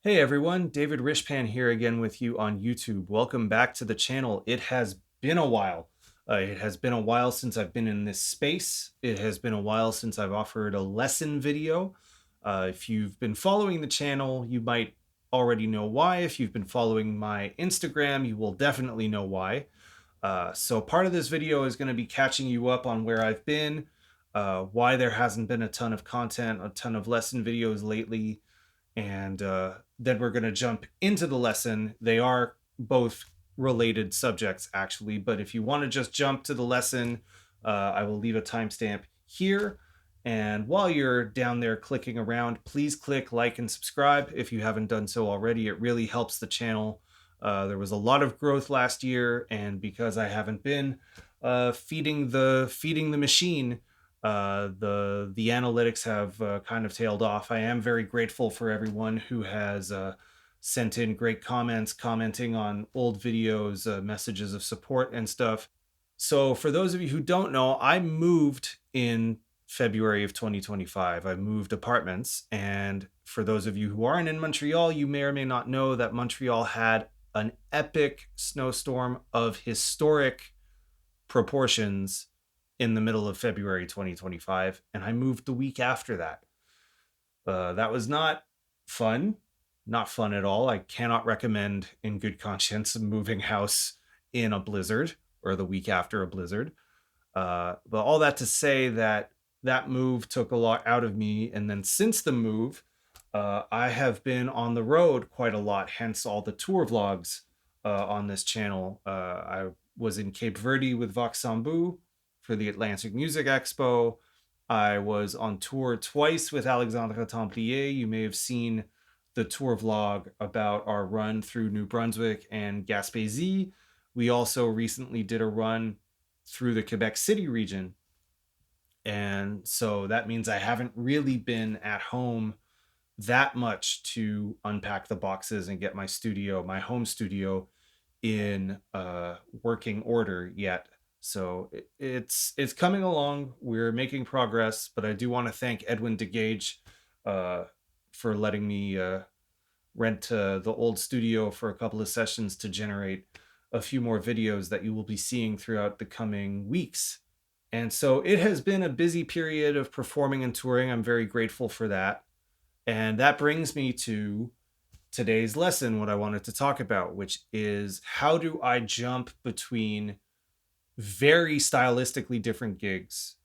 Hey everyone, David Ryshpan here again with you on YouTube. Welcome back to the channel. It has been a while. It has been a while since I've been in this space. It has been a while since I've offered a lesson video. If you've been following the channel, you might already know why. If you've been following my Instagram, you will definitely know why. So part of this video is going to be catching you up on where I've been, why there hasn't been a ton of content, a ton of lesson videos lately, and then we're going to jump into the lesson. They are both related subjects, actually, but if you want to just jump to the lesson, I will leave a timestamp here. And while you're down there clicking around, please click like and subscribe if you haven't done so already. It really helps the channel. There was a lot of growth last year, and because I haven't been feeding the machine, the analytics have kind of tailed off. I am very grateful for everyone who has sent in great comments, commenting on old videos, messages of support and stuff. So for those of you who don't know, I moved in February of 2025. I moved apartments, and for those of you who aren't in Montreal, you may or may not know that Montreal had an epic snowstorm of historic proportions in the middle of February 2025, and I moved the week after that. That was not fun at all. I cannot recommend in good conscience moving house in a blizzard or the week after a blizzard. But all that to say that move took a lot out of me, and then since the move, I have been on the road quite a lot, hence all the tour vlogs on this channel. I was in Cape Verde with Vox Sambu for the Atlantic Music Expo. I was on tour twice with Alexandre Templier. You may have seen the tour vlog about our run through New Brunswick and Gaspésie. We also recently did a run through the Quebec City region. And so that means I haven't really been at home that much to unpack the boxes and get my home studio in working order yet. So it's coming along. We're making progress, but I do want to thank Edwin DeGage for letting me rent the old studio for a couple of sessions to generate a few more videos that you will be seeing throughout the coming weeks. And so it has been a busy period of performing and touring. I'm very grateful for that. And that brings me to today's lesson, what I wanted to talk about, which is how do I jump between very stylistically different gigs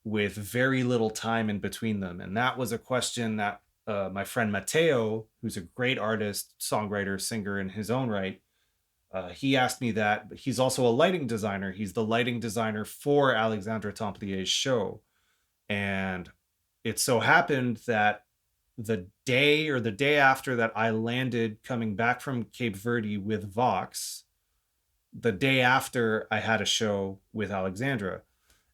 with very little time in between them. And that was a question that my friend Matteo, who's a great artist, songwriter, singer in his own right, he asked me that. But he's also a lighting designer. He's the lighting designer for Alexandre Templier's show. And it so happened that the day after that I landed coming back from Cape Verde with Vox, the day after I had a show with Alexandra.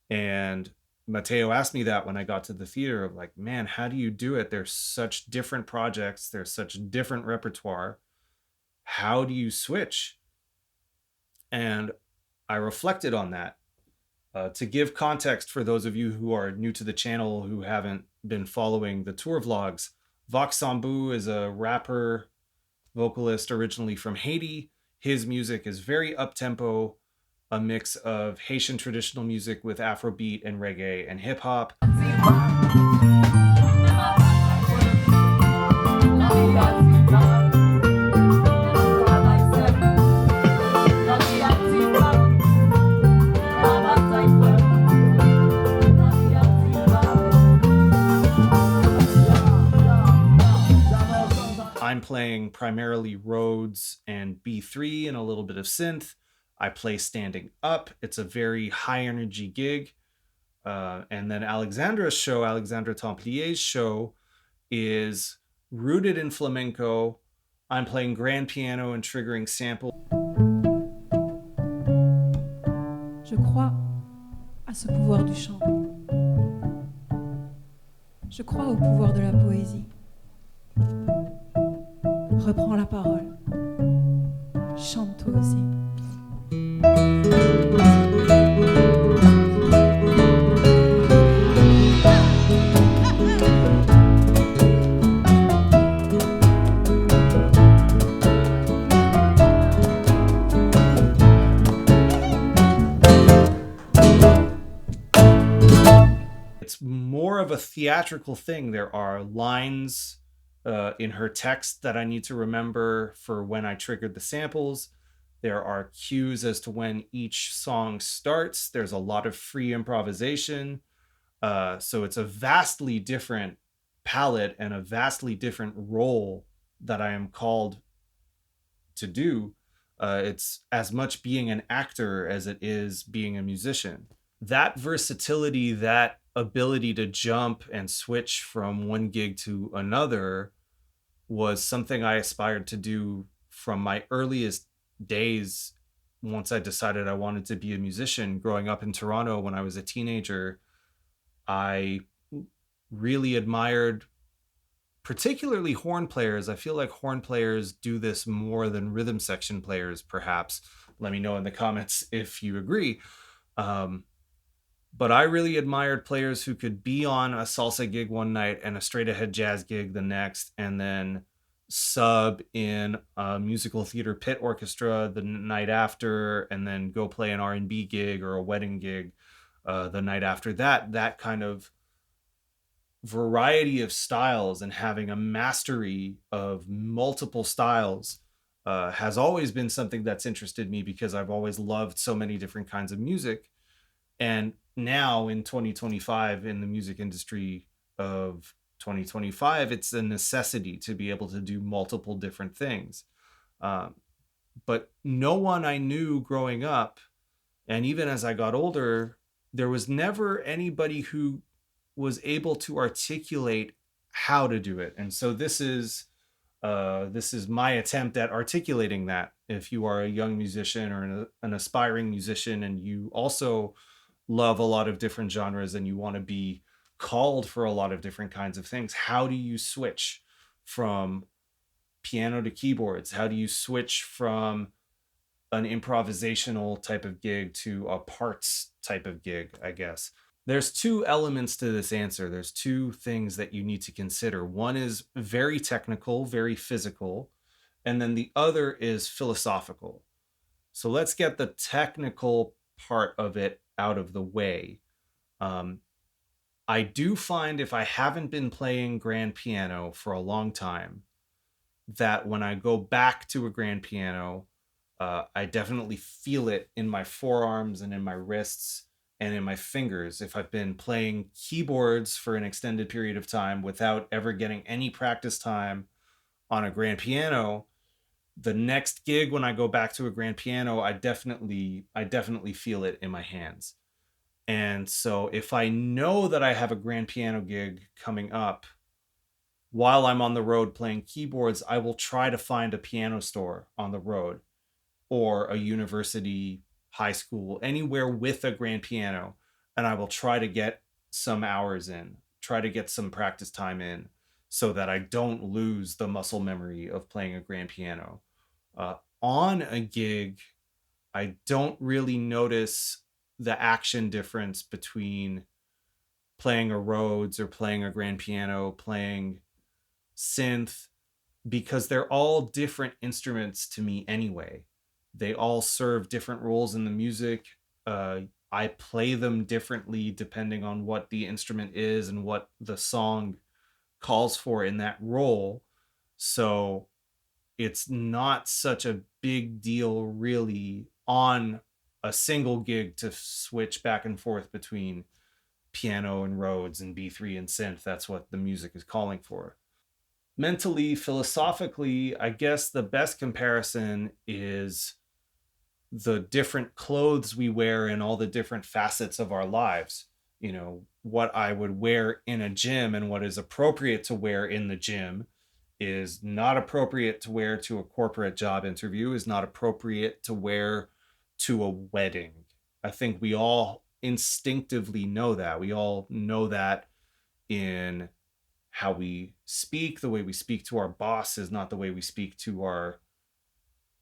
And Matteo asked me that when I got to the theater, of like, man, how do you do it? There's such different projects. There's such different repertoire. How do you switch? And I reflected on that. To give context for those of you who are new to the channel, who haven't been following the tour vlogs, Vox Sambu is a rapper, vocalist originally from Haiti. His music is very up-tempo, a mix of Haitian traditional music with Afrobeat and reggae and hip-hop. I'm playing primarily Rhodes and B3 and a little bit of synth. I play standing up. It's a very high energy gig. And then Alexandra Templier's show, is rooted in flamenco. I'm playing grand piano and triggering samples. Je crois à ce pouvoir du chant. Je crois au pouvoir de la poésie. Reprends la parole. Chante toi aussi. theatrical thing. There are lines in her text that I need to remember for when I triggered the samples. There are cues as to when each song starts. There's a lot of free improvisation. So it's a vastly different palette and a vastly different role that I am called to do. It's as much being an actor as it is being a musician. That versatility, that ability to jump and switch from one gig to another was something I aspired to do from my earliest days. Once I decided I wanted to be a musician, growing up in Toronto when I was a teenager, I really admired particularly horn players. I feel like horn players do this more than rhythm section players, perhaps. Let me know in the comments if you agree. Um, but I really admired players who could be on a salsa gig one night and a straight ahead jazz gig the next, and then sub in a musical theater pit orchestra the night after, and then go play an R&B gig or a wedding gig the night after that. That kind of variety of styles and having a mastery of multiple styles has always been something that's interested me because I've always loved so many different kinds of music. And now in 2025, in the music industry of 2025, it's a necessity to be able to do multiple different things. Um, but no one I knew growing up, and even as I got older, there was never anybody who was able to articulate how to do it. And so this is my attempt at articulating that. If you are a young musician or an aspiring musician and you also love a lot of different genres and you want to be called for a lot of different kinds of things, how do you switch from piano to keyboards? How do you switch from an improvisational type of gig to a parts type of gig, I guess? There's two elements to this answer. There's two things that you need to consider. One is very technical, very physical, and then the other is philosophical. So let's get the technical part of it out of the way. Um, I do find if I haven't been playing grand piano for a long time, that when I go back to a grand piano, I definitely feel it in my forearms and in my wrists and in my fingers. If I've been playing keyboards for an extended period of time without ever getting any practice time on a grand piano, the next gig when I go back to a grand piano, I definitely feel it in my hands. And so if I know that I have a grand piano gig coming up while I'm on the road playing keyboards, I will try to find a piano store on the road or a university, high school, anywhere with a grand piano, and I will try to get some hours in, try to get some practice time in so that I don't lose the muscle memory of playing a grand piano. On a gig, I don't really notice the action difference between playing a Rhodes or playing a grand piano, playing synth, because they're all different instruments to me anyway. They all serve different roles in the music. I play them differently depending on what the instrument is and what the song calls for in that role. So it's not such a big deal, really, on a single gig to switch back and forth between piano and Rhodes and B3 and synth. That's what the music is calling for. Mentally, philosophically, I guess the best comparison is the different clothes we wear in all the different facets of our lives. You know, what I would wear in a gym and what is appropriate to wear in the gym is not appropriate to wear to a corporate job interview, is not appropriate to wear to a wedding. I think we all instinctively know that. We all know that in how we speak. The way we speak to our boss is not the way we speak to our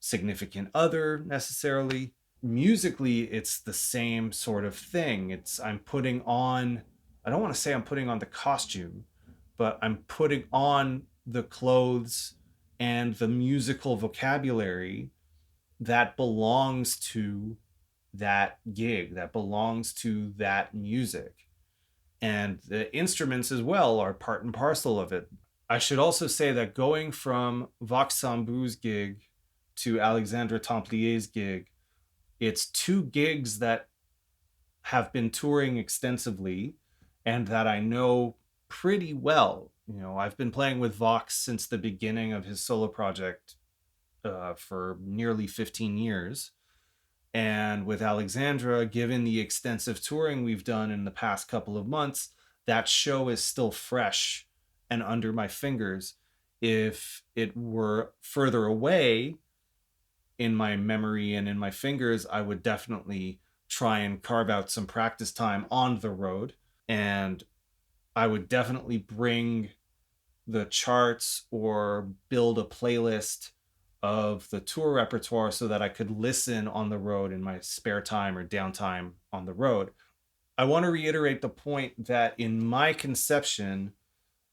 significant other necessarily. Musically, it's the same sort of thing. It's I'm putting on, I don't want to say I'm putting on the costume, but I'm putting on the clothes and the musical vocabulary that belongs to that gig, that belongs to that music. And the instruments as well are part and parcel of it. I should also say that going from Vox Sambu's gig to Alexandra Templier's gig, it's two gigs that have been touring extensively and that I know pretty well. I've been playing with Vox since the beginning of his solo project for nearly 15 years. And with Alexandra, given the extensive touring we've done in the past couple of months, that show is still fresh and under my fingers. If it were further away in my memory and in my fingers, I would definitely try and carve out some practice time on the road. And I would definitely bring the charts or build a playlist of the tour repertoire so that I could listen on the road in my spare time or downtime on the road. I want to reiterate the point that in my conception,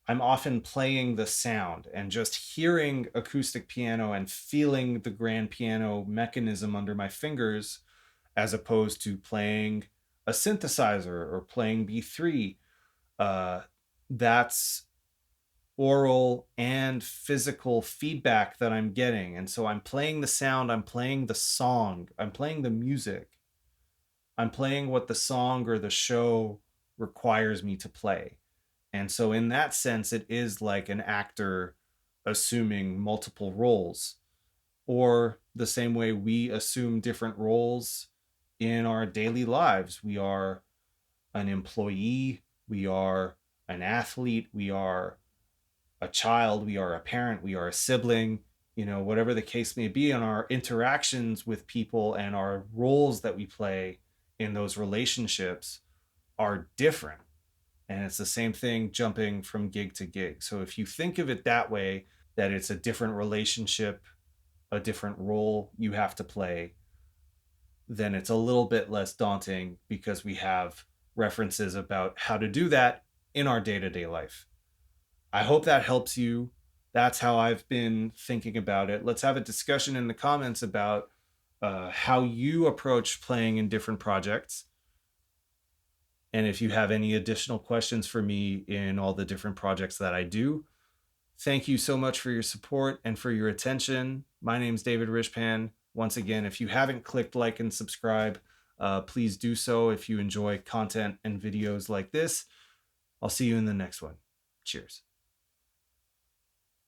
I'm often playing the sound and just hearing acoustic piano and feeling the grand piano mechanism under my fingers, as opposed to playing a synthesizer or playing B3. That's oral and physical feedback that I'm getting. And so I'm playing the sound, I'm playing the song, I'm playing the music, I'm playing what the song or the show requires me to play. And so, in that sense, it is like an actor assuming multiple roles, or the same way we assume different roles in our daily lives. We are an employee, we are an athlete, we are a child, we are a parent, we are a sibling, whatever the case may be, in our interactions with people and our roles that we play in those relationships are different. And it's the same thing jumping from gig to gig. So if you think of it that way, that it's a different relationship, a different role you have to play, then it's a little bit less daunting because we have references about how to do that in our day to day life. I hope that helps you. That's how I've been thinking about it. Let's have a discussion in the comments about how you approach playing in different projects. And if you have any additional questions for me in all the different projects that I do, thank you so much for your support and for your attention. My name's David Ryshpan. Once again, if you haven't clicked like and subscribe, please do so if you enjoy content and videos like this. I'll see you in the next one. Cheers.